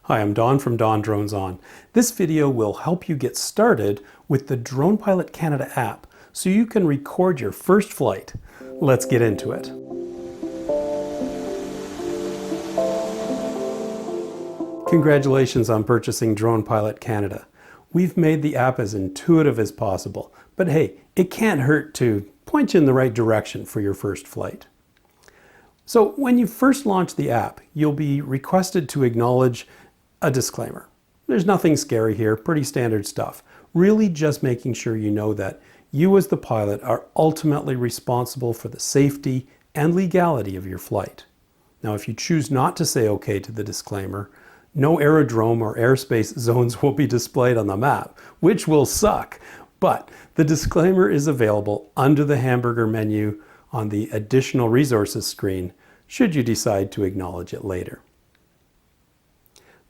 Hi, I'm Don from DonDronesOn. This video will help you get started with the Drone Pilot Canada app so you can record your first flight. Let's get into it. Congratulations on purchasing Drone Pilot Canada. We've made the app as intuitive as possible, but hey, it can't hurt to point you in the right direction for your first flight. So when you first launch the app, you'll be requested to acknowledge a disclaimer. There's nothing scary here, pretty standard stuff. Really just making sure you know that you as the pilot are ultimately responsible for the safety and legality of your flight. Now, if you choose not to say okay to the disclaimer, no aerodrome or airspace zones will be displayed on the map, which will suck. But the disclaimer is available under the hamburger menu on the Additional Resources screen, should you decide to acknowledge it later.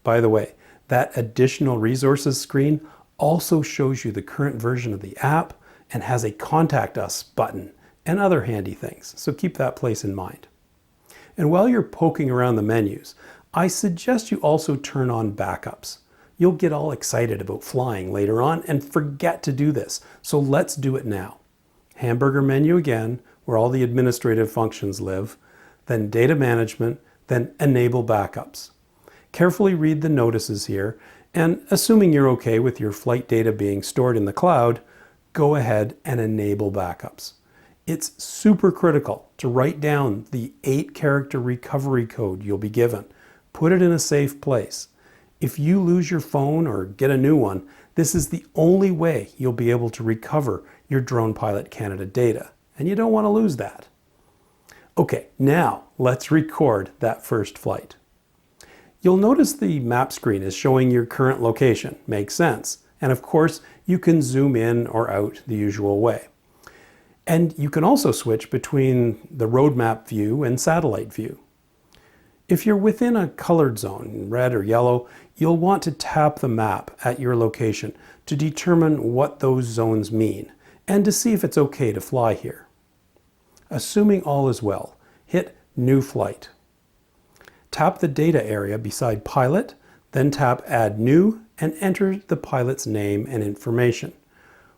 By the way, that Additional Resources screen also shows you the current version of the app and has a Contact Us button and other handy things, so keep that place in mind. And while you're poking around the menus, I suggest you also turn on backups. You'll get all excited about flying later on and forget to do this, so let's do it now. Hamburger menu again, where all the administrative functions live, then Data Management, then Enable Backups. Carefully read the notices here, and assuming you're okay with your flight data being stored in the cloud, go ahead and enable backups. It's super critical to write down the 8-character recovery code you'll be given. Put it in a safe place. If you lose your phone or get a new one, this is the only way you'll be able to recover your Drone Pilot Canada data, and you don't want to lose that. Okay, now let's record that first flight. You'll notice the map screen is showing your current location. Makes sense. And of course, you can zoom in or out the usual way. And you can also switch between the road map view and satellite view. If you're within a colored zone, red or yellow, you'll want to tap the map at your location to determine what those zones mean and to see if it's okay to fly here. Assuming all is well, hit New Flight. Tap the data area beside Pilot, then tap Add New and enter the pilot's name and information.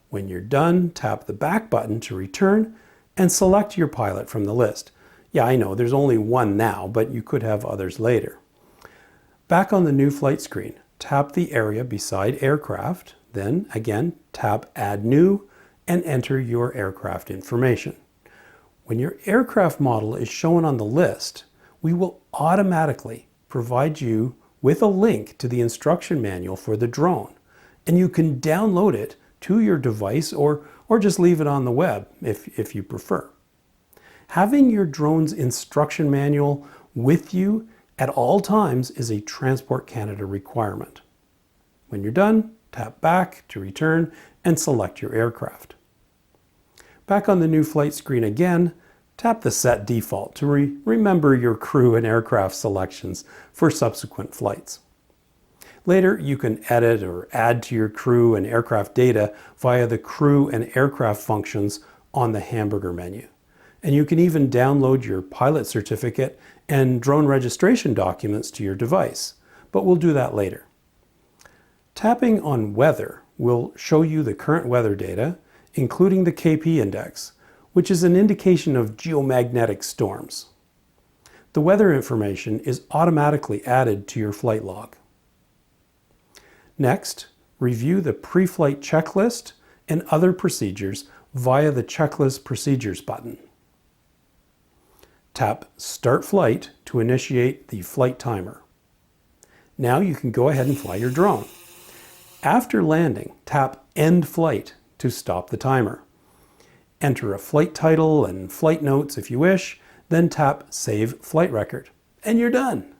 When you're done, tap the back button to return and select your pilot from the list. Yeah, I know there's only one now, but you could have others later. Back on the New Flight screen, tap the area beside Aircraft, then again tap Add New and enter your aircraft information. When your aircraft model is shown on the list, we will automatically provide you with a link to the instruction manual for the drone, and you can download it to your device or just leave it on the web if you prefer. Having your drone's instruction manual with you at all times is a Transport Canada requirement. When you're done, tap back to return and select your aircraft. Back on the New Flight screen again, tap the Set Default to remember your crew and aircraft selections for subsequent flights. Later, you can edit or add to your crew and aircraft data via the crew and aircraft functions on the hamburger menu. And you can even download your pilot certificate and drone registration documents to your device, but we'll do that later. Tapping on Weather will show you the current weather data, including the KP index, which is an indication of geomagnetic storms. The weather information is automatically added to your flight log. Next, review the pre-flight checklist and other procedures via the Checklist Procedures button. Tap Start Flight to initiate the flight timer. Now you can go ahead and fly your drone. After landing, tap End Flight to stop the timer. Enter a flight title and flight notes if you wish, then tap Save Flight Record, and you're done.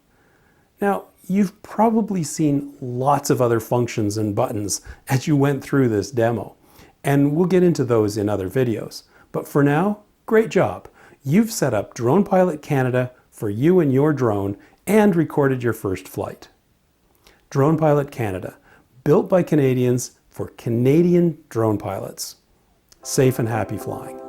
Now, you've probably seen lots of other functions and buttons as you went through this demo, and we'll get into those in other videos. But for now, great job. You've set up Drone Pilot Canada for you and your drone and recorded your first flight. Drone Pilot Canada, built by Canadians for Canadian drone pilots. Safe and happy flying.